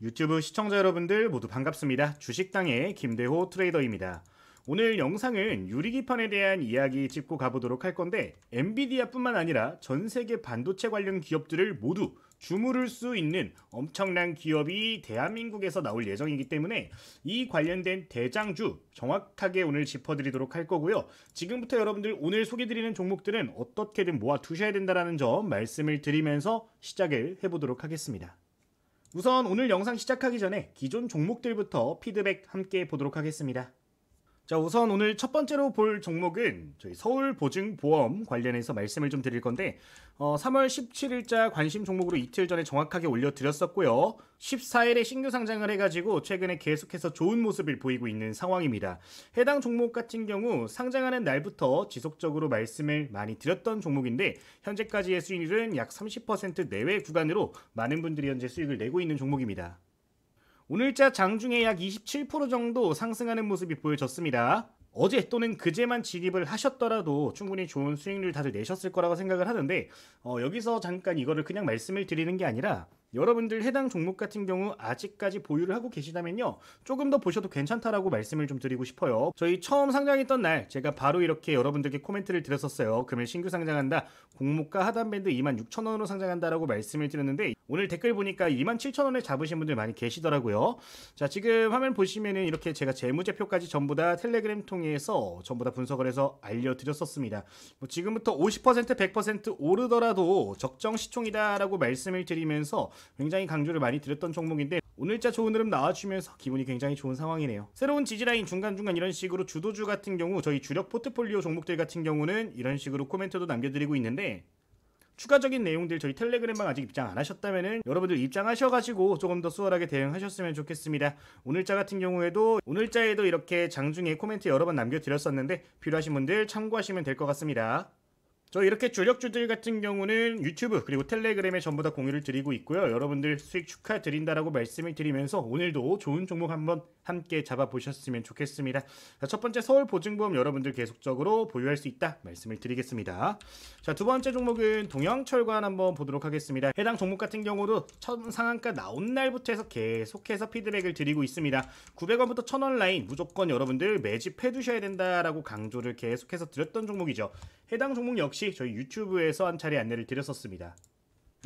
유튜브 시청자 여러분들 모두 반갑습니다. 주식당의 김대호 트레이더입니다. 오늘 영상은 유리기판에 대한 이야기 짚고 가보도록 할 건데 엔비디아뿐만 아니라 전 세계 반도체 관련 기업들을 모두 주무를 수 있는 엄청난 기업이 대한민국에서 나올 예정이기 때문에 이 관련된 대장주 정확하게 오늘 짚어드리도록 할 거고요. 지금부터 여러분들 오늘 소개드리는 종목들은 어떻게든 모아 두셔야 된다는 점 말씀을 드리면서 시작을 해보도록 하겠습니다. 우선 오늘 영상 시작하기 전에 기존 종목들부터 피드백 함께 보도록 하겠습니다. 자, 우선 오늘 첫 번째로 볼 종목은 저희 서울보증보험 관련해서 말씀을 좀 드릴 건데 3월 17일자 관심 종목으로 이틀 전에 정확하게 올려드렸었고요. 14일에 신규 상장을 해가지고 최근에 계속해서 좋은 모습을 보이고 있는 상황입니다. 해당 종목 같은 경우 상장하는 날부터 지속적으로 말씀을 많이 드렸던 종목인데 현재까지의 수익률은 약 30% 내외 구간으로 많은 분들이 현재 수익을 내고 있는 종목입니다. 오늘자 장중에 약 27% 정도 상승하는 모습이 보여졌습니다. 어제 또는 그제만 진입을 하셨더라도 충분히 좋은 수익률 다들 내셨을 거라고 생각을 하는데 여기서 잠깐 이거를 그냥 말씀을 드리는 게 아니라 여러분들 해당 종목 같은 경우 아직까지 보유를 하고 계시다면요 조금 더 보셔도 괜찮다라고 말씀을 좀 드리고 싶어요. 저희 처음 상장했던 날 제가 바로 이렇게 여러분들께 코멘트를 드렸었어요. 금일 신규 상장한다, 공모가 하단밴드 26,000원으로 상장한다 라고 말씀을 드렸는데 오늘 댓글 보니까 27,000원에 잡으신 분들 많이 계시더라고요. 자, 지금 화면 보시면은 이렇게 제가 재무제표까지 전부 다 텔레그램 통해서 전부 다 분석을 해서 알려드렸었습니다. 지금부터 50% 100% 오르더라도 적정 시총이다 라고 말씀을 드리면서 굉장히 강조를 많이 드렸던 종목인데 오늘자 좋은 흐름 나와주면서 기분이 굉장히 좋은 상황이네요. 새로운 지지라인 중간중간 이런 식으로 주도주 같은 경우 저희 주력 포트폴리오 종목들 같은 경우는 이런 식으로 코멘트도 남겨드리고 있는데 추가적인 내용들 저희 텔레그램방 아직 입장 안 하셨다면은 여러분들 입장하셔가지고 조금 더 수월하게 대응하셨으면 좋겠습니다. 오늘자에도 이렇게 장중에 코멘트 여러 번 남겨드렸었는데 필요하신 분들 참고하시면 될 것 같습니다. 저 이렇게 주력주들 같은 경우는 유튜브 그리고 텔레그램에 전부 다 공유를 드리고 있고요. 여러분들 수익 축하드린다라고 말씀을 드리면서 오늘도 좋은 종목 한번 함께 잡아보셨으면 좋겠습니다. 자, 첫 번째 서울보증보험 여러분들 계속적으로 보유할 수 있다 말씀을 드리겠습니다. 자, 두 번째 종목은 동양철관 한번 보도록 하겠습니다. 해당 종목 같은 경우도 첫 상한가 나온 날부터 해서 계속해서 피드백을 드리고 있습니다. 900원부터 1000원 라인 무조건 여러분들 매집해 두셔야 된다라고 강조를 계속해서 드렸던 종목이죠. 해당 종목 역시 저희 유튜브에서 한 차례 안내를 드렸었습니다.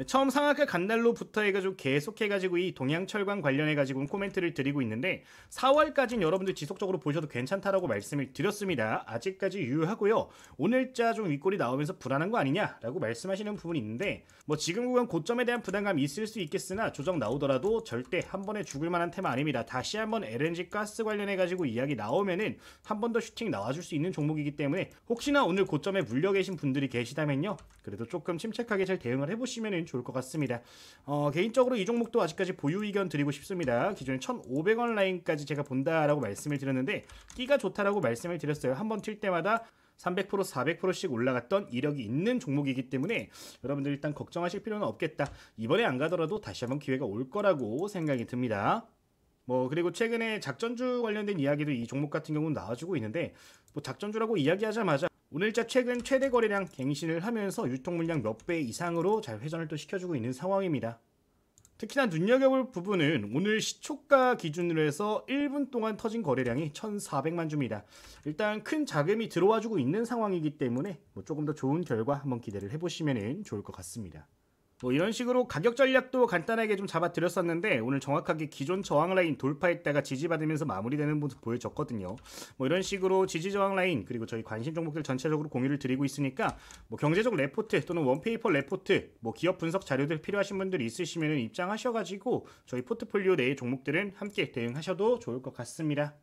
처음 상한가 간 날로부터 해가지고 계속해가지고 이 동양철관 관련해가지고 코멘트를 드리고 있는데 4월까지는 여러분들 지속적으로 보셔도 괜찮다라고 말씀을 드렸습니다. 아직까지 유효하고요. 오늘자 좀 윗골이 나오면서 불안한 거 아니냐라고 말씀하시는 부분이 있는데 지금 구간 고점에 대한 부담감이 있을 수 있겠으나 조정 나오더라도 절대 한 번에 죽을 만한 테마 아닙니다. 다시 한번 LNG 가스 관련해가지고 이야기 나오면은 한 번 더 슈팅 나와줄 수 있는 종목이기 때문에 혹시나 오늘 고점에 물려 계신 분들이 계시다면요 그래도 조금 침착하게 잘 대응을 해보시면은 좋을 것 같습니다. 개인적으로 이 종목도 아직까지 보유 의견 드리고 싶습니다. 기존에 1,500원 라인까지 제가 본다라고 말씀을 드렸는데 끼가 좋다라고 말씀을 드렸어요. 한번 튈 때마다 300% 400%씩 올라갔던 이력이 있는 종목이기 때문에 여러분들 일단 걱정하실 필요는 없겠다. 이번에 안 가더라도 다시 한번 기회가 올 거라고 생각이 듭니다. 그리고 최근에 작전주 관련된 이야기도 이 종목 같은 경우는 나와주고 있는데 작전주라고 이야기하자마자 오늘자 최근 최대 거래량 갱신을 하면서 유통 물량 몇 배 이상으로 잘 회전을 또 시켜주고 있는 상황입니다. 특히나 눈여겨볼 부분은 오늘 시초가 기준으로 해서 1분 동안 터진 거래량이 1,400만 주입니다. 일단 큰 자금이 들어와주고 있는 상황이기 때문에 조금 더 좋은 결과 한번 기대를 해보시면 좋을 것 같습니다. 이런 식으로 가격 전략도 간단하게 좀 잡아드렸었는데 오늘 정확하게 기존 저항 라인 돌파했다가 지지받으면서 마무리되는 모습 보여줬거든요. 이런 식으로 지지 저항 라인 그리고 저희 관심 종목들 전체적으로 공유를 드리고 있으니까 경제적 레포트 또는 원페이퍼 레포트 기업 분석 자료들 필요하신 분들이 있으시면 입장하셔가지고 저희 포트폴리오 내의 종목들은 함께 대응하셔도 좋을 것 같습니다.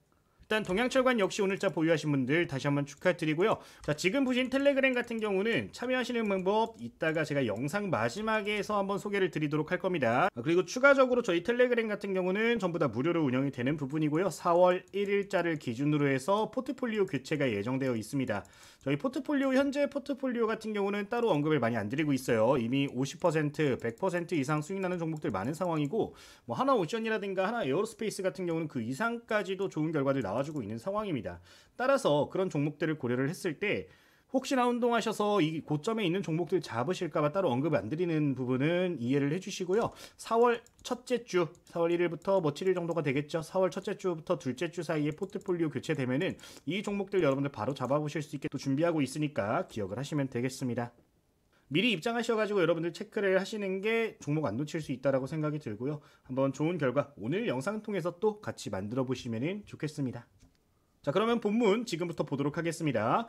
일단 동양철관 역시 오늘자 보유하신 분들 다시 한번 축하드리고요. 자, 지금 보신 텔레그램 같은 경우는 참여하시는 방법 이따가 제가 영상 마지막에서 한번 소개를 드리도록 할 겁니다. 그리고 추가적으로 저희 텔레그램 같은 경우는 전부 다 무료로 운영이 되는 부분이고요. 4월 1일자를 기준으로 해서 포트폴리오 교체가 예정되어 있습니다. 저희 포트폴리오 현재 포트폴리오 같은 경우는 따로 언급을 많이 안 드리고 있어요. 이미 50% 100% 이상 수익 나는 종목들 많은 상황이고 하나오션이라든가 하나 에어로스페이스 같은 경우는 그 이상까지도 좋은 결과들 나와주고 있는 상황입니다. 따라서 그런 종목들을 고려를 했을 때 혹시나 운동하셔서 이 고점에 있는 종목들 잡으실까봐 따로 언급을 안 드리는 부분은 이해를 해주시고요. 4월 첫째 주, 4월 1일부터 뭐 7일 정도가 되겠죠. 4월 첫째 주부터 둘째 주 사이에 포트폴리오 교체되면은 이 종목들 여러분들 바로 잡아보실 수 있게 또 준비하고 있으니까 기억을 하시면 되겠습니다. 미리 입장하셔가지고 여러분들 체크를 하시는 게 종목 안 놓칠 수 있다라고 생각이 들고요. 한번 좋은 결과 오늘 영상 통해서 또 같이 만들어 보시면 좋겠습니다. 자, 그러면 본문 지금부터 보도록 하겠습니다.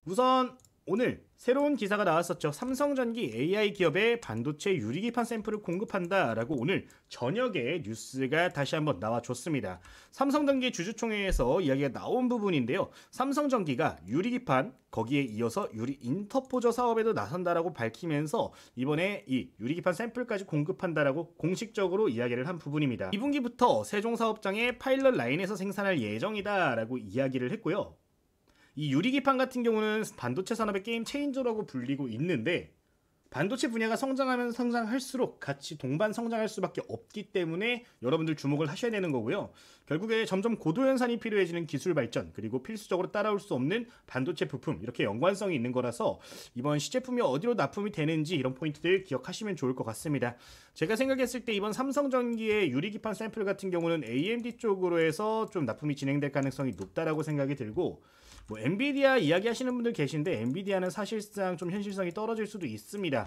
우선 오늘 새로운 기사가 나왔었죠. 삼성전기 AI 기업에 반도체 유리기판 샘플을 공급한다라고 오늘 저녁에 뉴스가 다시 한번 나와줬습니다. 삼성전기 주주총회에서 이야기가 나온 부분인데요. 삼성전기가 유리기판 거기에 이어서 유리 인터포저 사업에도 나선다라고 밝히면서 이번에 이 유리기판 샘플까지 공급한다라고 공식적으로 이야기를 한 부분입니다. 2분기부터 세종사업장의 파일럿 라인에서 생산할 예정이다라고 이야기를 했고요. 이 유리기판 같은 경우는 반도체 산업의 게임 체인저라고 불리고 있는데 반도체 분야가 성장하면 성장할수록 같이 동반 성장할 수밖에 없기 때문에 여러분들 주목을 하셔야 되는 거고요. 결국에 점점 고도 연산이 필요해지는 기술 발전 그리고 필수적으로 따라올 수 없는 반도체 부품 이렇게 연관성이 있는 거라서 이번 시제품이 어디로 납품이 되는지 이런 포인트들 기억하시면 좋을 것 같습니다. 제가 생각했을 때 이번 삼성전기의 유리기판 샘플 같은 경우는 AMD 쪽으로 해서 좀 납품이 진행될 가능성이 높다라고 생각이 들고 뭐 엔비디아 이야기하시는 분들 계신데 엔비디아는 사실상 좀 현실성이 떨어질 수도 있습니다.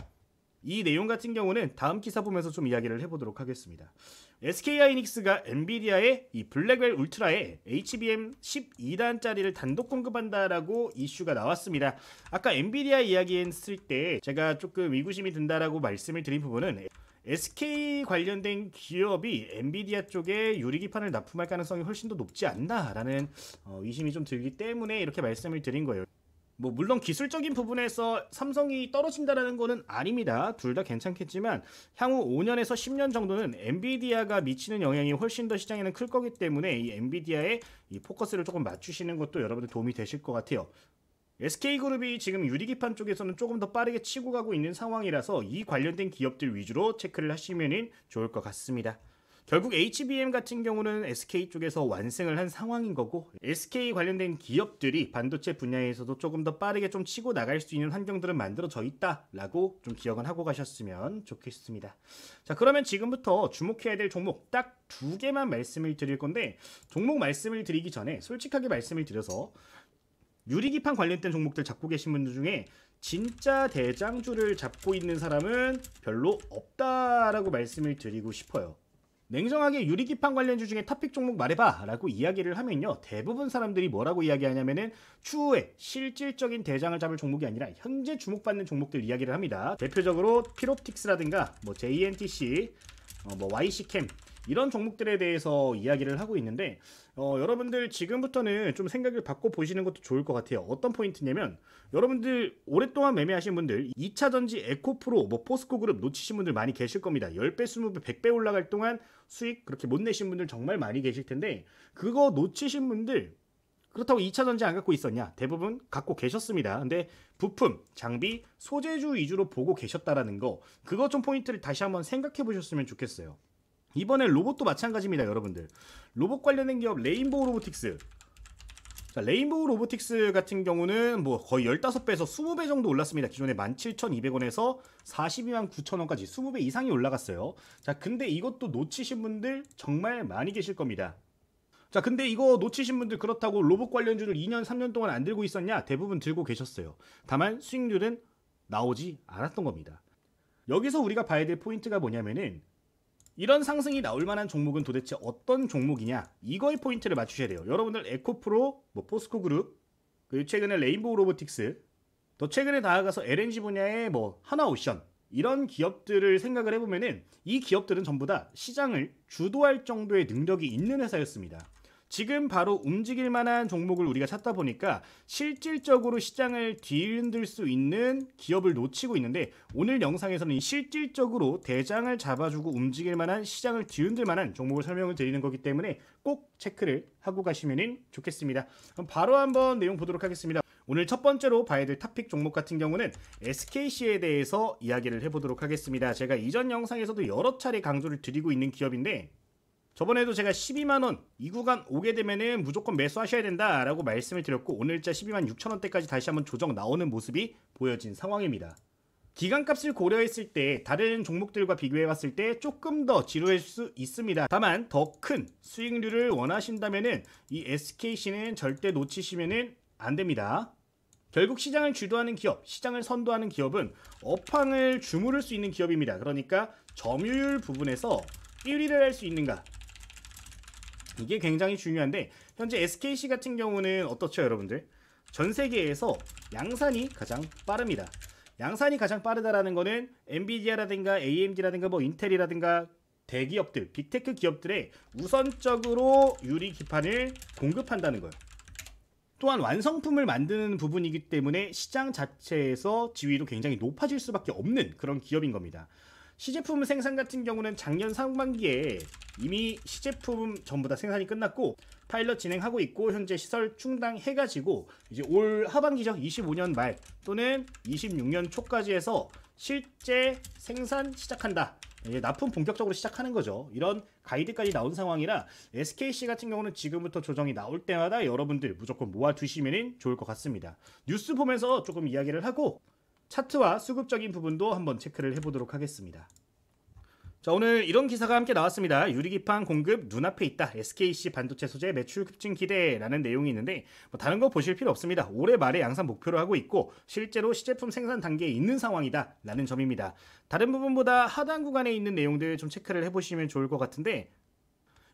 이 내용 같은 경우는 다음 기사 보면서 좀 이야기를 해보도록 하겠습니다. SK하이닉스가 엔비디아의 이 블랙웰 울트라에 HBM 12단짜리를 단독 공급한다라고 이슈가 나왔습니다. 아까 엔비디아 이야기했을 때 제가 조금 의구심이 든다라고 말씀을 드린 부분은 SK 관련된 기업이 엔비디아 쪽에 유리기판을 납품할 가능성이 훨씬 더 높지 않나라는 의심이 좀 들기 때문에 이렇게 말씀을 드린 거예요. 뭐 물론 기술적인 부분에서 삼성이 떨어진다라는 거는 아닙니다. 둘 다 괜찮겠지만 향후 5년에서 10년 정도는 엔비디아가 미치는 영향이 훨씬 더 시장에는 클 거기 때문에 이 엔비디아에 이 포커스를 조금 맞추시는 것도 여러분들 도움이 되실 것 같아요. SK그룹이 지금 유리기판 쪽에서는 조금 더 빠르게 치고 가고 있는 상황이라서 이 관련된 기업들 위주로 체크를 하시면 좋을 것 같습니다. 결국 HBM 같은 경우는 SK 쪽에서 완승을 한 상황인 거고 SK 관련된 기업들이 반도체 분야에서도 조금 더 빠르게 좀 치고 나갈 수 있는 환경들은 만들어져 있다라고 좀 기억은 하고 가셨으면 좋겠습니다. 자, 그러면 지금부터 주목해야 될 종목 딱 두 개만 말씀을 드릴 건데 종목 말씀을 드리기 전에 솔직하게 말씀을 드려서 유리기판 관련된 종목들 잡고 계신 분들 중에 진짜 대장주를 잡고 있는 사람은 별로 없다라고 말씀을 드리고 싶어요. 냉정하게 유리기판 관련주 중에 탑픽 종목 말해봐 라고 이야기를 하면요, 대부분 사람들이 뭐라고 이야기하냐면은 추후에 실질적인 대장을 잡을 종목이 아니라 현재 주목받는 종목들 이야기를 합니다. 대표적으로 필옵틱스라든가 뭐 JNTC, 뭐 YC캠 이런 종목들에 대해서 이야기를 하고 있는데 여러분들 지금부터는 좀 생각을 바꿔 보시는 것도 좋을 것 같아요. 어떤 포인트냐면 여러분들 오랫동안 매매하신 분들 2차전지 에코프로 뭐 포스코그룹 놓치신 분들 많이 계실 겁니다. 10배, 20배, 100배 올라갈 동안 수익 그렇게 못 내신 분들 정말 많이 계실 텐데 그거 놓치신 분들 그렇다고 2차전지 안 갖고 있었냐? 대부분 갖고 계셨습니다. 근데 부품, 장비, 소재주 위주로 보고 계셨다라는 거 그거 좀 포인트를 다시 한번 생각해 보셨으면 좋겠어요. 이번에 로봇도 마찬가지입니다. 여러분들 로봇 관련된 기업 레인보우 로보틱스, 자, 레인보우 로보틱스 같은 경우는 뭐 거의 15배에서 20배 정도 올랐습니다. 기존에 17,200원에서 42만 9천원까지 20배 이상이 올라갔어요. 자, 근데 이것도 놓치신 분들 정말 많이 계실 겁니다. 자, 근데 이거 놓치신 분들 그렇다고 로봇 관련주를 2년 3년 동안 안 들고 있었냐? 대부분 들고 계셨어요. 다만 수익률은 나오지 않았던 겁니다. 여기서 우리가 봐야 될 포인트가 뭐냐면은 이런 상승이 나올 만한 종목은 도대체 어떤 종목이냐, 이거의 포인트를 맞추셔야 돼요. 여러분들 에코프로, 뭐 포스코그룹, 그리고 최근에 레인보우 로보틱스, 더 최근에 나아가서 LNG 분야의 뭐 하나오션 이런 기업들을 생각을 해보면은 이 기업들은 전부 다 시장을 주도할 정도의 능력이 있는 회사였습니다. 지금 바로 움직일 만한 종목을 우리가 찾다 보니까 실질적으로 시장을 뒤흔들 수 있는 기업을 놓치고 있는데 오늘 영상에서는 실질적으로 대장을 잡아주고 움직일 만한 시장을 뒤흔들 만한 종목을 설명을 드리는 거기 때문에 꼭 체크를 하고 가시면 좋겠습니다. 그럼 바로 한번 내용 보도록 하겠습니다. 오늘 첫 번째로 봐야 될 탑픽 종목 같은 경우는 SKC에 대해서 이야기를 해보도록 하겠습니다. 제가 이전 영상에서도 여러 차례 강조를 드리고 있는 기업인데 저번에도 제가 12만원 이 구간 오게 되면은 무조건 매수하셔야 된다라고 말씀을 드렸고 오늘자 12만 6천원대까지 다시 한번 조정 나오는 모습이 보여진 상황입니다. 기간값을 고려했을 때 다른 종목들과 비교해봤을 때 조금 더 지루할 수 있습니다. 다만 더 큰 수익률을 원하신다면은 이 SKC는 절대 놓치시면은 안 됩니다. 결국 시장을 주도하는 기업, 시장을 선도하는 기업은 업황을 주무를 수 있는 기업입니다. 그러니까 점유율 부분에서 1위를 할 수 있는가, 이게 굉장히 중요한데 현재 SKC 같은 경우는 어떻죠 여러분들? 전 세계에서 양산이 가장 빠릅니다. 양산이 가장 빠르다라는 거는 엔비디아라든가 AMD라든가 뭐 인텔이라든가 대기업들, 빅테크 기업들의 우선적으로 유리 기판을 공급한다는 거예요. 또한 완성품을 만드는 부분이기 때문에 시장 자체에서 지위도 굉장히 높아질 수밖에 없는 그런 기업인 겁니다. 시제품 생산 같은 경우는 작년 상반기에 이미 시제품 전부 다 생산이 끝났고 파일럿 진행하고 있고 현재 시설 충당해가지고 이제 올 하반기죠. 25년 말 또는 26년 초까지 해서 실제 생산 시작한다. 이제 납품 본격적으로 시작하는 거죠. 이런 가이드까지 나온 상황이라 SKC 같은 경우는 지금부터 조정이 나올 때마다 여러분들 무조건 모아두시면 좋을 것 같습니다. 뉴스 보면서 조금 이야기를 하고 차트와 수급적인 부분도 한번 체크를 해보도록 하겠습니다. 자, 오늘 이런 기사가 함께 나왔습니다. 유리기판 공급 눈앞에 있다. SKC 반도체 소재 매출 급증 기대라는 내용이 있는데 뭐 다른 거 보실 필요 없습니다. 올해 말에 양산 목표로 하고 있고 실제로 시제품 생산 단계에 있는 상황이다 라는 점입니다. 다른 부분보다 하단 구간에 있는 내용들 좀 체크를 해보시면 좋을 것 같은데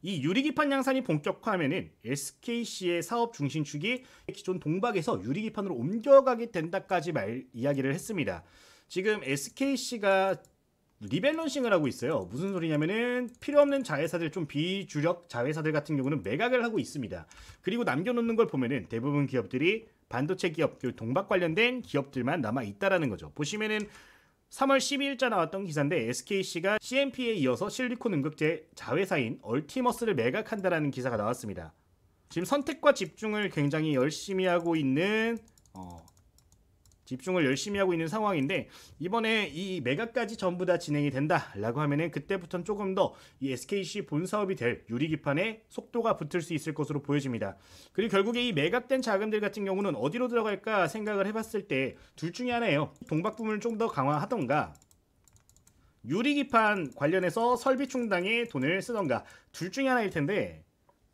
이 유리기판 양산이 본격화하면은 SKC의 사업 중심축이 기존 동박에서 유리기판으로 옮겨가게 된다까지 이야기를 했습니다. 지금 SKC가 리밸런싱을 하고 있어요. 무슨 소리냐면은 필요 없는 자회사들, 좀 비주력 자회사들 같은 경우는 매각을 하고 있습니다. 그리고 남겨놓는 걸 보면은 대부분 기업들이 반도체 기업, 동박 관련된 기업들만 남아 있다라는 거죠. 보시면은 3월 12일자 나왔던 기사인데 SKC가 CMP에 이어서 실리콘 응급제 자회사인 얼티머스를 매각한다라는 기사가 나왔습니다. 지금 선택과 집중을 굉장히 열심히 하고 있는 상황인데 이번에 이 매각까지 전부 다 진행이 된다라고 하면은 그때부터는 조금 더 이 SKC 본사업이 될 유리기판에 속도가 붙을 수 있을 것으로 보여집니다. 그리고 결국에 이 매각된 자금들 같은 경우는 어디로 들어갈까 생각을 해봤을 때 둘 중에 하나예요. 동박 부분을 좀 더 강화하던가 유리기판 관련해서 설비 충당에 돈을 쓰던가 둘 중에 하나일 텐데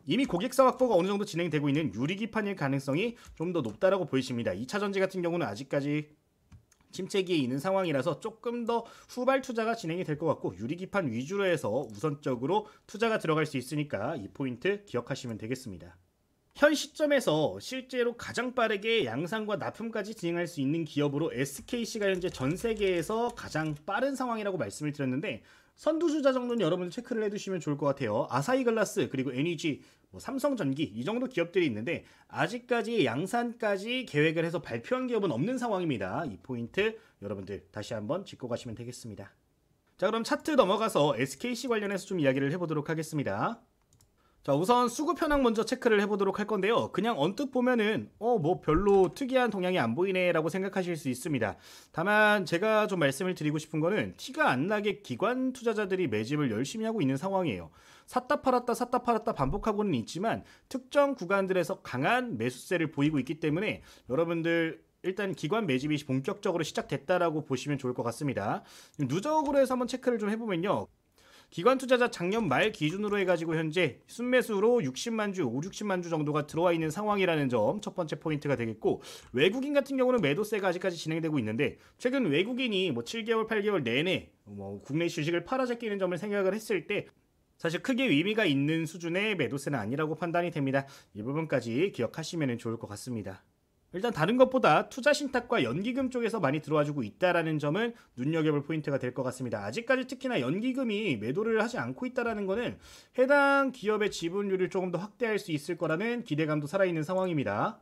이미 고객사 확보가 어느 정도 진행되고 있는 유리기판일 가능성이 좀 더 높다라고 보이십니다. 2차전지 같은 경우는 아직까지 침체기에 있는 상황이라서 조금 더 후발 투자가 진행이 될 것 같고 유리기판 위주로 해서 우선적으로 투자가 들어갈 수 있으니까 이 포인트 기억하시면 되겠습니다. 현 시점에서 실제로 가장 빠르게 양산과 납품까지 진행할 수 있는 기업으로 SKC가 현재 전 세계에서 가장 빠른 상황이라고 말씀을 드렸는데 선두주자 정도는 여러분들 체크를 해두시면 좋을 것 같아요. 아사히글라스 그리고 NEG, 삼성전기 이 정도 기업들이 있는데 아직까지 양산까지 계획을 해서 발표한 기업은 없는 상황입니다. 이 포인트 여러분들 다시 한번 짚고 가시면 되겠습니다. 자, 그럼 차트 넘어가서 SKC 관련해서 좀 이야기를 해보도록 하겠습니다. 자, 우선 수급 현황 먼저 체크를 해보도록 할 건데요. 그냥 언뜻 보면은 뭐 별로 특이한 동향이 안 보이네 라고 생각하실 수 있습니다. 다만 제가 좀 말씀을 드리고 싶은 거는 티가 안 나게 기관 투자자들이 매집을 열심히 하고 있는 상황이에요. 샀다 팔았다 반복하고는 있지만 특정 구간들에서 강한 매수세를 보이고 있기 때문에 여러분들 일단 기관 매집이 본격적으로 시작됐다라고 보시면 좋을 것 같습니다. 누적으로 해서 한번 체크를 좀 해보면요. 기관 투자자 작년 말 기준으로 해가지고 현재 순매수로 60만 주, 5, 60만 주 정도가 들어와 있는 상황이라는 점 첫 번째 포인트가 되겠고 외국인 같은 경우는 매도세가 아직까지 진행되고 있는데 최근 외국인이 7개월, 8개월 내내 국내 주식을 팔아제끼는 점을 생각을 했을 때 사실 크게 의미가 있는 수준의 매도세는 아니라고 판단이 됩니다. 이 부분까지 기억하시면 좋을 것 같습니다. 일단 다른 것보다 투자 신탁과 연기금 쪽에서 많이 들어와주고 있다는 점은 눈여겨볼 포인트가 될 것 같습니다. 아직까지 특히나 연기금이 매도를 하지 않고 있다는 것은 해당 기업의 지분율을 조금 더 확대할 수 있을 거라는 기대감도 살아있는 상황입니다.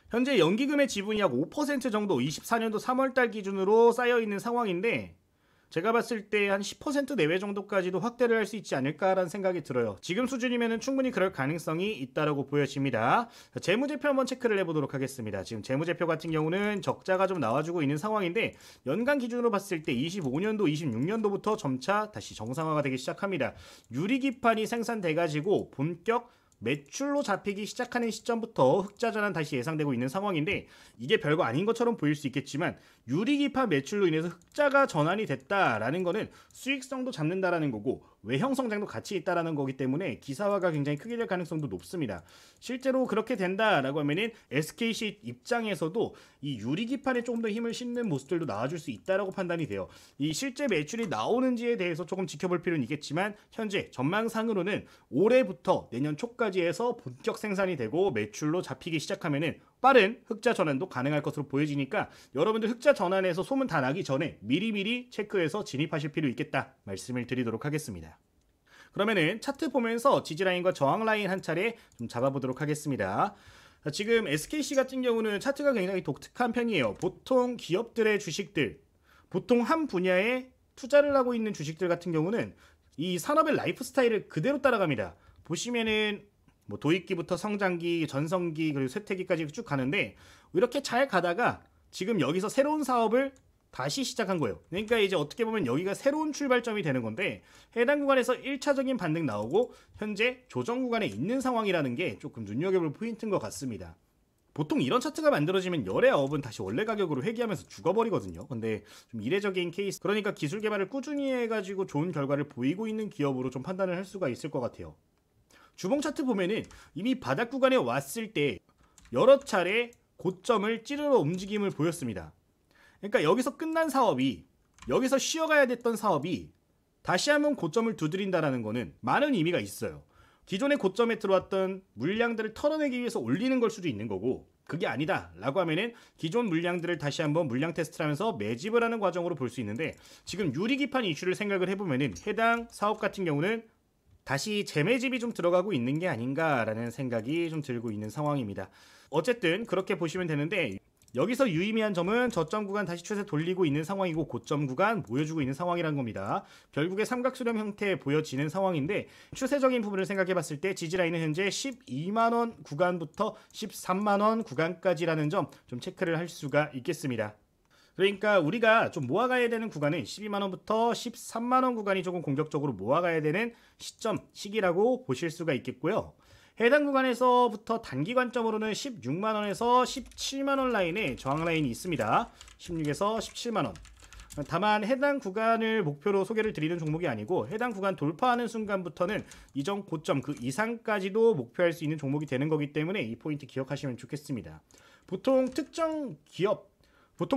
현재 연기금의 지분이 약 5% 정도 24년도 3월달 기준으로 쌓여있는 상황인데 제가 봤을 때 한 10% 내외 정도까지도 확대를 할 수 있지 않을까라는 생각이 들어요. 지금 수준이면 충분히 그럴 가능성이 있다라고 보여집니다. 재무제표 한번 체크를 해보도록 하겠습니다. 지금 재무제표 같은 경우는 적자가 좀 나와주고 있는 상황인데 연간 기준으로 봤을 때 25년도, 26년도부터 점차 다시 정상화가 되기 시작합니다. 유리기판이 생산돼가지고 본격 매출로 잡히기 시작하는 시점부터 흑자 전환 다시 예상되고 있는 상황인데 이게 별거 아닌 것처럼 보일 수 있겠지만 유리기판 매출로 인해서 흑자가 전환이 됐다라는 거는 수익성도 잡는다라는 거고 외형 성장도 같이 있다라는 거기 때문에 기사화가 굉장히 크게 될 가능성도 높습니다. 실제로 그렇게 된다라고 하면은 SKC 입장에서도 이 유리기판에 조금 더 힘을 싣는 모습들도 나와줄 수 있다라고 판단이 돼요. 이 실제 매출이 나오는지에 대해서 조금 지켜볼 필요는 있겠지만 현재 전망상으로는 올해부터 내년 초까지 해서 본격 생산이 되고 매출로 잡히기 시작하면은 빠른 흑자 전환도 가능할 것으로 보여지니까 여러분들 흑자 전환에서 소문 다 나기 전에 미리미리 체크해서 진입하실 필요 있겠다 말씀을 드리도록 하겠습니다. 그러면은 차트 보면서 지지라인과 저항라인 한 차례 좀 잡아보도록 하겠습니다. 지금 SKC 같은 경우는 차트가 굉장히 독특한 편이에요. 보통 기업들의 주식들, 보통 한 분야에 투자를 하고 있는 주식들 같은 경우는 이 산업의 라이프 스타일을 그대로 따라갑니다. 보시면은 뭐 도입기부터 성장기, 전성기, 그리고 쇠퇴기까지 쭉 가는데 이렇게 잘 가다가 지금 여기서 새로운 사업을 다시 시작한 거예요. 그러니까 이제 어떻게 보면 여기가 새로운 출발점이 되는 건데 해당 구간에서 1차적인 반등 나오고 현재 조정 구간에 있는 상황이라는 게 조금 눈여겨볼 포인트인 것 같습니다. 보통 이런 차트가 만들어지면 열의 아홉은 다시 원래 가격으로 회귀하면서 죽어버리거든요. 근데 좀 이례적인 케이스, 그러니까 기술 개발을 꾸준히 해가지고 좋은 결과를 보이고 있는 기업으로 좀 판단을 할 수가 있을 것 같아요. 주봉 차트 보면은 이미 바닥 구간에 왔을 때 여러 차례 고점을 찌르러 움직임을 보였습니다. 그러니까 여기서 끝난 사업이, 여기서 쉬어가야 됐던 사업이 다시 한번 고점을 두드린다라는 거는 많은 의미가 있어요. 기존의 고점에 들어왔던 물량들을 털어내기 위해서 올리는 걸 수도 있는 거고, 그게 아니다 라고 하면은 기존 물량들을 다시 한번 물량 테스트를 하면서 매집을 하는 과정으로 볼 수 있는데, 지금 유리기판 이슈를 생각을 해보면은 해당 사업 같은 경우는 다시 재매집이 좀 들어가고 있는 게 아닌가라는 생각이 좀 들고 있는 상황입니다. 어쨌든 그렇게 보시면 되는데, 여기서 유의미한 점은 저점 구간 다시 추세 돌리고 있는 상황이고 고점 구간 보여주고 있는 상황이란 겁니다. 결국에 삼각수렴 형태 보여지는 상황인데 추세적인 부분을 생각해 봤을 때 지지라인은 현재 12만원 구간부터 13만원 구간까지라는 점 좀 체크를 할 수가 있겠습니다. 그러니까 우리가 좀 모아가야 되는 구간은 12만원부터 13만원 구간이 조금 공격적으로 모아가야 되는 시기라고 보실 수가 있겠고요. 해당 구간에서부터 단기 관점으로는 16만원에서 17만원 라인에 저항 라인이 있습니다. 16에서 17만원. 다만 해당 구간을 목표로 소개를 드리는 종목이 아니고 해당 구간 돌파하는 순간부터는 이전 고점 그 이상까지도 목표할 수 있는 종목이 되는 거기 때문에 이 포인트 기억하시면 좋겠습니다. 보통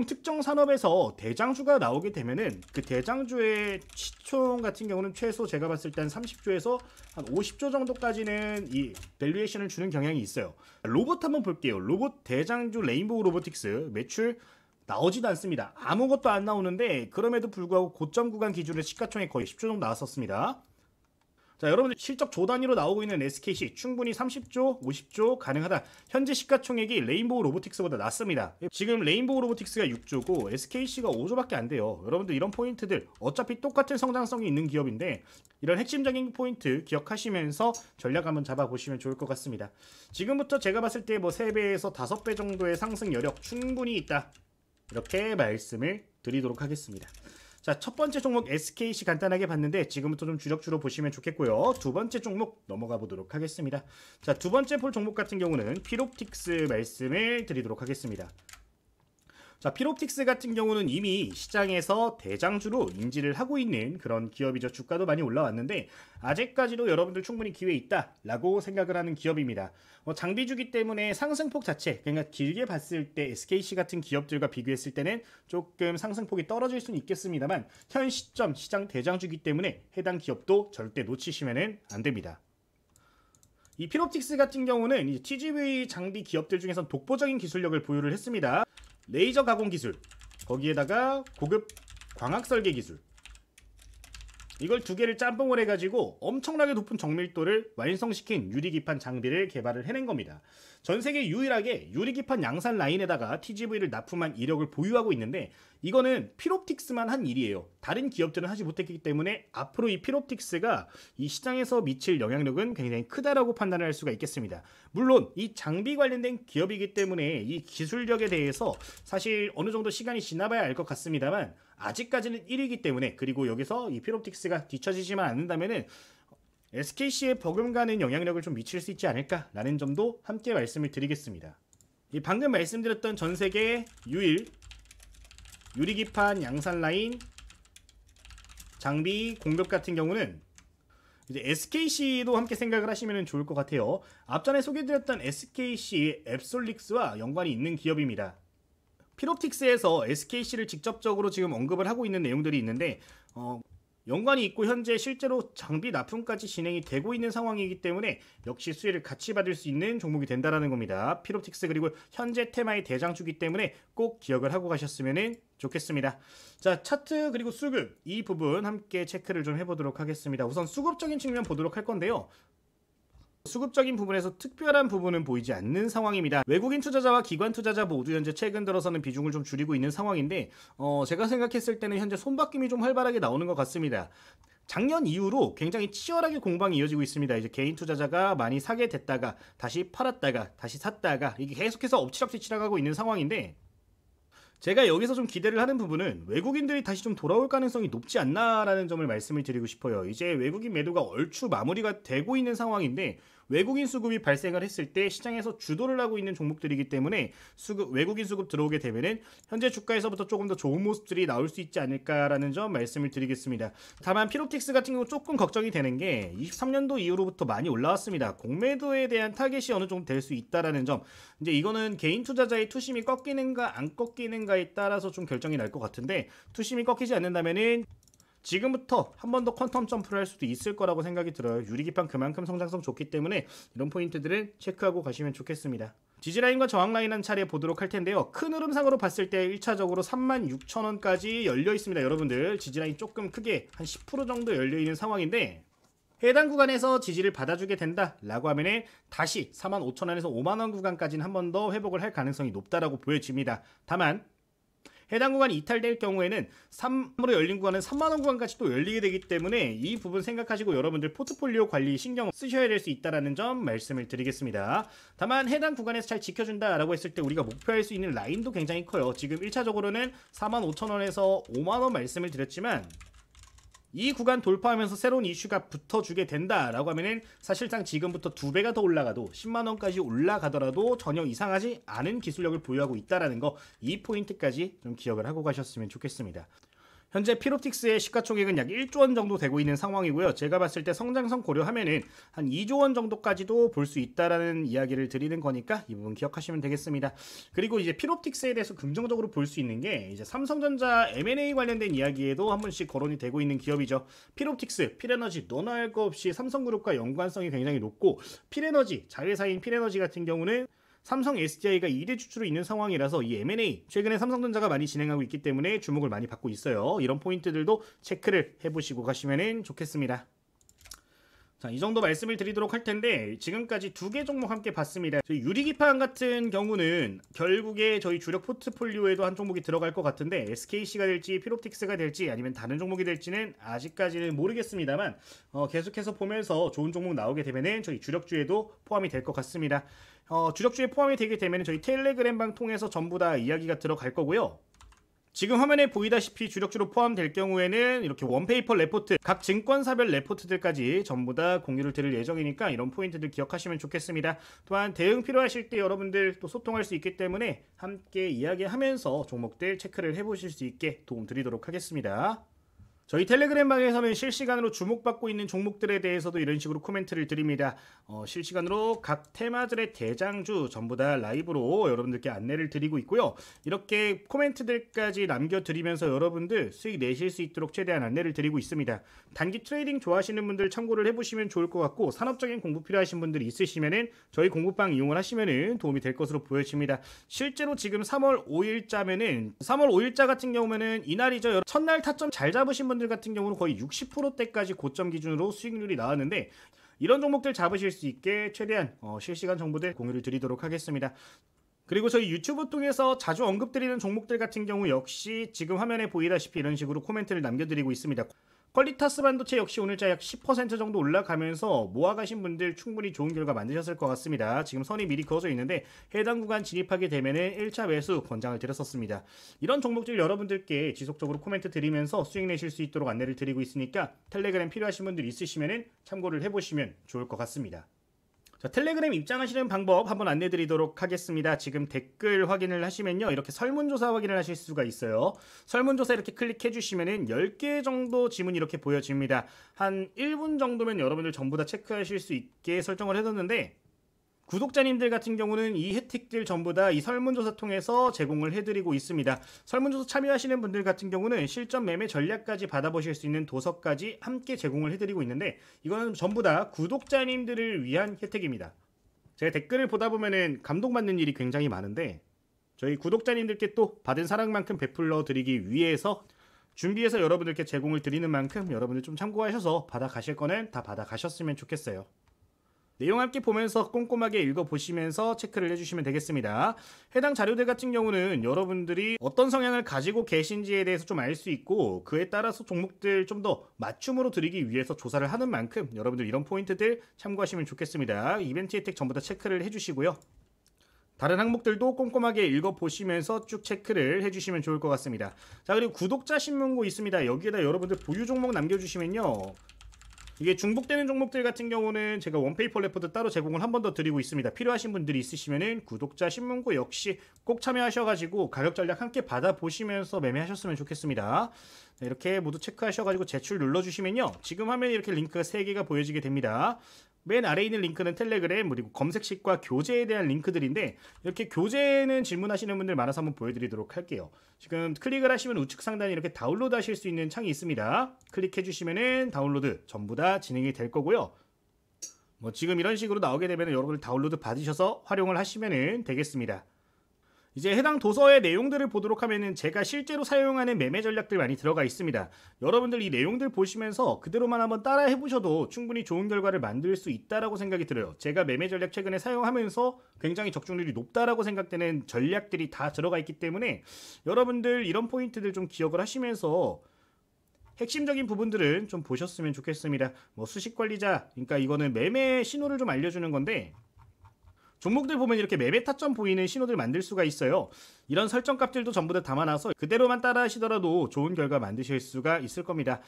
특정 산업에서 대장주가 나오게 되면은 그 대장주의 시총 같은 경우는 최소 제가 봤을 때 한 30조에서 한 50조 정도까지는 이 밸류에이션을 주는 경향이 있어요. 로봇 한번 볼게요. 로봇 대장주 레인보우 로보틱스 매출 나오지도 않습니다. 아무것도 안 나오는데 그럼에도 불구하고 고점 구간 기준으로 시가총액 거의 10조 정도 나왔었습니다. 자, 여러분들 실적 조 단위로 나오고 있는 SKC 충분히 30조, 50조 가능하다. 현재 시가총액이 레인보우 로보틱스보다 낮습니다. 지금 레인보우 로보틱스가 6조고 SKC가 5조밖에 안 돼요. 여러분들 이런 포인트들 어차피 똑같은 성장성이 있는 기업인데 이런 핵심적인 포인트 기억하시면서 전략 한번 잡아보시면 좋을 것 같습니다. 지금부터 제가 봤을 때 뭐 3배에서 5배 정도의 상승 여력 충분히 있다. 이렇게 말씀을 드리도록 하겠습니다. 자, 첫 번째 종목 SKC 간단하게 봤는데 지금부터 좀 주력주로 보시면 좋겠고요. 두 번째 종목 넘어가 보도록 하겠습니다. 자, 두 번째 볼 종목 같은 경우는 필옵틱스 말씀을 드리도록 하겠습니다. 자, 필옵틱스 같은 경우는 이미 시장에서 대장주로 인지를 하고 있는 그런 기업이죠. 주가도 많이 올라왔는데 아직까지도 여러분들 충분히 기회 있다라고 생각을 하는 기업입니다. 장비주기 때문에 상승폭 자체, 그러니까 길게 봤을 때 SKC 같은 기업들과 비교했을 때는 조금 상승폭이 떨어질 수는 있겠습니다만 현 시점 시장 대장주기 때문에 해당 기업도 절대 놓치시면 안 됩니다. 이 필옵틱스 같은 경우는 이 TGV 장비 기업들 중에서 독보적인 기술력을 보유를 했습니다. 레이저 가공 기술, 거기에다가 고급 광학 설계 기술, 이걸 두 개를 짬뽕을 해가지고 엄청나게 높은 정밀도를 완성시킨 유리기판 장비를 개발을 해낸 겁니다. 전 세계 유일하게 유리기판 양산 라인에다가 TGV를 납품한 이력을 보유하고 있는데, 이거는 필옵틱스만 한 일이에요. 다른 기업들은 하지 못했기 때문에 앞으로 이 필옵틱스가 이 시장에서 미칠 영향력은 굉장히 크다라고 판단을 할 수가 있겠습니다. 물론 이 장비 관련된 기업이기 때문에 이 기술력에 대해서 사실 어느 정도 시간이 지나봐야 알 것 같습니다만, 아직까지는 1위이기 때문에, 그리고 여기서 이 필옵틱스가 뒤처지지만 않는다면은 SKC에 버금가는 영향력을 좀 미칠 수 있지 않을까라는 점도 함께 말씀을 드리겠습니다. 이 방금 말씀드렸던 전 세계 유일 유리기판 양산 라인 장비 공급 같은 경우는 이제 SKC도 함께 생각을 하시면 좋을 것 같아요. 앞전에 소개드렸던 SKC 앱솔릭스와 연관이 있는 기업입니다. 필옵틱스에서 SKC를 직접적으로 지금 언급을 하고 있는 내용들이 있는데, 연관이 있고 현재 실제로 장비 납품까지 진행이 되고 있는 상황이기 때문에 역시 수혜를 같이 받을 수 있는 종목이 된다라는 겁니다. 필옵틱스, 그리고 현재 테마의 대장주기 때문에 꼭 기억을 하고 가셨으면 좋겠습니다. 자, 차트 그리고 수급 이 부분 함께 체크를 좀 해보도록 하겠습니다. 우선 수급적인 측면 보도록 할 건데요. 수급적인 부분에서 특별한 부분은 보이지 않는 상황입니다. 외국인 투자자와 기관 투자자 모두 현재 최근 들어서는 비중을 좀 줄이고 있는 상황인데, 제가 생각했을 때는 현재 손바뀜이 좀 활발하게 나오는 것 같습니다. 작년 이후로 굉장히 치열하게 공방이 이어지고 있습니다. 이제 개인 투자자가 많이 사게 됐다가 다시 팔았다가 다시 샀다가 이게 계속해서 엎치락뒤 치락하고 있는 상황인데, 제가 여기서 좀 기대를 하는 부분은 외국인들이 다시 좀 돌아올 가능성이 높지 않나라는 점을 말씀을 드리고 싶어요. 이제 외국인 매도가 얼추 마무리가 되고 있는 상황인데, 외국인 수급이 발생을 했을 때 시장에서 주도를 하고 있는 종목들이기 때문에 외국인 수급 들어오게 되면은 현재 주가에서부터 조금 더 좋은 모습들이 나올 수 있지 않을까라는 점 말씀을 드리겠습니다. 다만 필옵틱스 같은 경우 조금 걱정이 되는 게 23년도 이후로부터 많이 올라왔습니다. 공매도에 대한 타겟이 어느 정도 될 수 있다라는 점, 이제 이거는 개인 투자자의 투심이 꺾이는가 안 꺾이는가에 따라서 좀 결정이 날 것 같은데, 투심이 꺾이지 않는다면은 지금부터 한 번 더 퀀텀 점프를 할 수도 있을 거라고 생각이 들어요. 유리기판 그만큼 성장성 좋기 때문에 이런 포인트들은 체크하고 가시면 좋겠습니다. 지지라인과 저항라인 한 차례 보도록 할 텐데요. 큰 흐름상으로 봤을 때 1차적으로 36,000원까지 열려 있습니다. 여러분들 지지라인 조금 크게 한 10% 정도 열려 있는 상황인데, 해당 구간에서 지지를 받아주게 된다라고 하면 다시 45,000원에서 50,000원 구간까지는 한 번 더 회복을 할 가능성이 높다라고 보여집니다. 다만 해당 구간이 이탈될 경우에는 3으로 열린 구간은 30,000원 구간까지 또 열리게 되기 때문에 이 부분 생각하시고 여러분들 포트폴리오 관리 신경 쓰셔야 될 수 있다는 점 말씀을 드리겠습니다. 다만 해당 구간에서 잘 지켜준다라고 했을 때 우리가 목표할 수 있는 라인도 굉장히 커요. 지금 1차적으로는 45,000원에서 50,000원 말씀을 드렸지만, 이 구간 돌파하면서 새로운 이슈가 붙어주게 된다라고 하면은 사실상 지금부터 2배가 더 올라가도 10만원까지 올라가더라도 전혀 이상하지 않은 기술력을 보유하고 있다라는 거, 이 포인트까지 좀 기억을 하고 가셨으면 좋겠습니다. 현재 필옵틱스의 시가총액은 약 1조 원 정도 되고 있는 상황이고요. 제가 봤을 때 성장성 고려하면은 한 2조 원 정도까지도 볼 수 있다라는 이야기를 드리는 거니까 이 부분 기억하시면 되겠습니다. 그리고 이제 필옵틱스에 대해서 긍정적으로 볼 수 있는 게, 이제 삼성전자 M&A 관련된 이야기에도 한 번씩 거론이 되고 있는 기업이죠. 필옵틱스, 필에너지 너나 할 거 없이 삼성그룹과 연관성이 굉장히 높고, 필에너지, 자회사인 필에너지 같은 경우는 삼성 SDI가 2대 주주로 있는 상황이라서 이 M&A 최근에 삼성전자가 많이 진행하고 있기 때문에 주목을 많이 받고 있어요. 이런 포인트들도 체크를 해보시고 가시면 좋겠습니다. 자, 이 정도 말씀을 드리도록 할 텐데, 지금까지 2개 종목 함께 봤습니다. 저희 유리기판 같은 경우는 결국에 저희 주력 포트폴리오에도 한 종목이 들어갈 것 같은데, SKC가 될지 필옵틱스가 될지 아니면 다른 종목이 될지는 아직까지는 모르겠습니다만, 계속해서 보면서 좋은 종목 나오게 되면은 저희 주력주에도 포함이 될 것 같습니다. 주력주에 포함이 되게 되면 저희 텔레그램방 통해서 전부 다 이야기가 들어갈 거고요. 지금 화면에 보이다시피 주력주로 포함될 경우에는 이렇게 원페이퍼 레포트, 각 증권사별 레포트들까지 전부 다 공유를 드릴 예정이니까 이런 포인트들 기억하시면 좋겠습니다. 또한 대응 필요하실 때 여러분들 또 소통할 수 있기 때문에 함께 이야기하면서 종목들 체크를 해보실 수 있게 도움 드리도록 하겠습니다. 저희 텔레그램 방에서는 실시간으로 주목받고 있는 종목들에 대해서도 이런 식으로 코멘트를 드립니다. 실시간으로 각 테마들의 대장주 전부 다 라이브로 여러분들께 안내를 드리고 있고요. 이렇게 코멘트들까지 남겨드리면서 여러분들 수익 내실 수 있도록 최대한 안내를 드리고 있습니다. 단기 트레이딩 좋아하시는 분들 참고를 해보시면 좋을 것 같고, 산업적인 공부 필요하신 분들이 있으시면은 저희 공부방 이용을 하시면은 도움이 될 것으로 보여집니다. 실제로 지금 3월 5일자면은 3월 5일자 같은 경우면은 이날이죠. 첫날 타점 잘 잡으신 분들 분들 같은 경우는 거의 60%대까지 고점 기준으로 수익률이 나왔는데 이런 종목들 잡으실 수 있게 최대한 실시간 정보들 공유를 드리도록 하겠습니다. 그리고 저희 유튜브 통해서 자주 언급드리는 종목들 같은 경우 역시 지금 화면에 보이다시피 이런 식으로 코멘트를 남겨드리고 있습니다. 퀄리타스 반도체 역시 오늘자 약 10% 정도 올라가면서 모아가신 분들 충분히 좋은 결과 만드셨을 것 같습니다. 지금 선이 미리 그어져 있는데 해당 구간 진입하게 되면은 1차 매수 권장을 드렸었습니다. 이런 종목들 여러분들께 지속적으로 코멘트 드리면서 수익 내실 수 있도록 안내를 드리고 있으니까 텔레그램 필요하신 분들 있으시면은 참고를 해보시면 좋을 것 같습니다. 자, 텔레그램 입장하시는 방법 한번 안내 드리도록 하겠습니다. 지금 댓글 확인을 하시면요, 이렇게 설문조사 확인을 하실 수가 있어요. 설문조사 이렇게 클릭해 주시면은 10개 정도 지문이 이렇게 보여집니다. 한 1분 정도면 여러분들 전부 다 체크하실 수 있게 설정을 해뒀는데, 구독자님들 같은 경우는 이 혜택들 전부 다 이 설문조사 통해서 제공을 해드리고 있습니다. 설문조사 참여하시는 분들 같은 경우는 실전 매매 전략까지 받아보실 수 있는 도서까지 함께 제공을 해드리고 있는데, 이거는 전부 다 구독자님들을 위한 혜택입니다. 제가 댓글을 보다 보면은 감동받는 일이 굉장히 많은데, 저희 구독자님들께 또 받은 사랑만큼 베풀러 드리기 위해서 준비해서 여러분들께 제공을 드리는 만큼 여러분들 좀 참고하셔서 받아가실 거는 다 받아가셨으면 좋겠어요. 내용 함께 보면서 꼼꼼하게 읽어보시면서 체크를 해주시면 되겠습니다. 해당 자료들 같은 경우는 여러분들이 어떤 성향을 가지고 계신지에 대해서 좀 알 수 있고, 그에 따라서 종목들 좀 더 맞춤으로 드리기 위해서 조사를 하는 만큼 여러분들 이런 포인트들 참고하시면 좋겠습니다. 이벤트 혜택 전부 다 체크를 해주시고요. 다른 항목들도 꼼꼼하게 읽어보시면서 쭉 체크를 해주시면 좋을 것 같습니다. 자, 그리고 구독자 신문고 있습니다. 여기에다 여러분들 보유 종목 남겨주시면요, 이게 중복되는 종목들 같은 경우는 제가 원페이퍼 레포트 따로 제공을 한 번 더 드리고 있습니다. 필요하신 분들이 있으시면은 구독자 신문고 역시 꼭 참여하셔가지고 가격 전략 함께 받아보시면서 매매하셨으면 좋겠습니다. 네, 이렇게 모두 체크하셔가지고 제출 눌러주시면요, 지금 화면에 이렇게 링크가 3개가 보여지게 됩니다. 맨 아래에 있는 링크는 텔레그램, 그리고 검색식과 교재에 대한 링크들인데, 이렇게 교재는 질문하시는 분들 많아서 한번 보여드리도록 할게요. 지금 클릭을 하시면 우측 상단에 이렇게 다운로드 하실 수 있는 창이 있습니다. 클릭해 주시면은 다운로드 전부 다 진행이 될 거고요. 지금 이런 식으로 나오게 되면 여러분들 다운로드 받으셔서 활용을 하시면 되겠습니다. 이제 해당 도서의 내용들을 보도록 하면은 제가 실제로 사용하는 매매 전략들 많이 들어가 있습니다. 여러분들 이 내용들 보시면서 그대로만 한번 따라 해보셔도 충분히 좋은 결과를 만들 수 있다라고 생각이 들어요. 제가 매매 전략 최근에 사용하면서 굉장히 적중률이 높다라고 생각되는 전략들이 다 들어가 있기 때문에 여러분들 이런 포인트들 좀 기억을 하시면서 핵심적인 부분들은 좀 보셨으면 좋겠습니다. 수식 관리자, 그러니까 이거는 매매 신호를 좀 알려주는 건데, 종목들 보면 이렇게 매매 타점 보이는 신호들 만들 수가 있어요. 이런 설정 값들도 전부 다 담아놔서 그대로만 따라 하시더라도 좋은 결과 만드실 수가 있을 겁니다.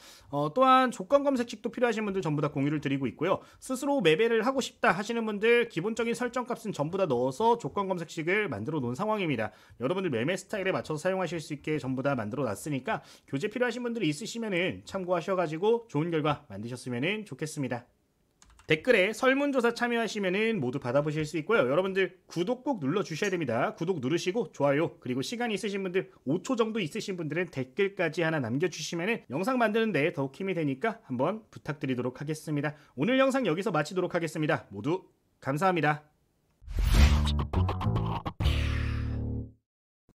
또한 조건 검색식도 필요하신 분들 전부 다 공유를 드리고 있고요. 스스로 매매를 하고 싶다 하시는 분들 기본적인 설정 값은 전부 다 넣어서 조건 검색식을 만들어 놓은 상황입니다. 여러분들 매매 스타일에 맞춰서 사용하실 수 있게 전부 다 만들어 놨으니까 교재 필요하신 분들이 있으시면은 참고하셔가지고 좋은 결과 만드셨으면 좋겠습니다. 댓글에 설문조사 참여하시면은 모두 받아보실 수 있고요. 여러분들 구독 꼭 눌러주셔야 됩니다. 구독 누르시고 좋아요, 그리고 시간이 있으신 분들 5초 정도 있으신 분들은 댓글까지 하나 남겨주시면은 영상 만드는데 더욱 힘이 되니까 한번 부탁드리도록 하겠습니다. 오늘 영상 여기서 마치도록 하겠습니다. 모두 감사합니다.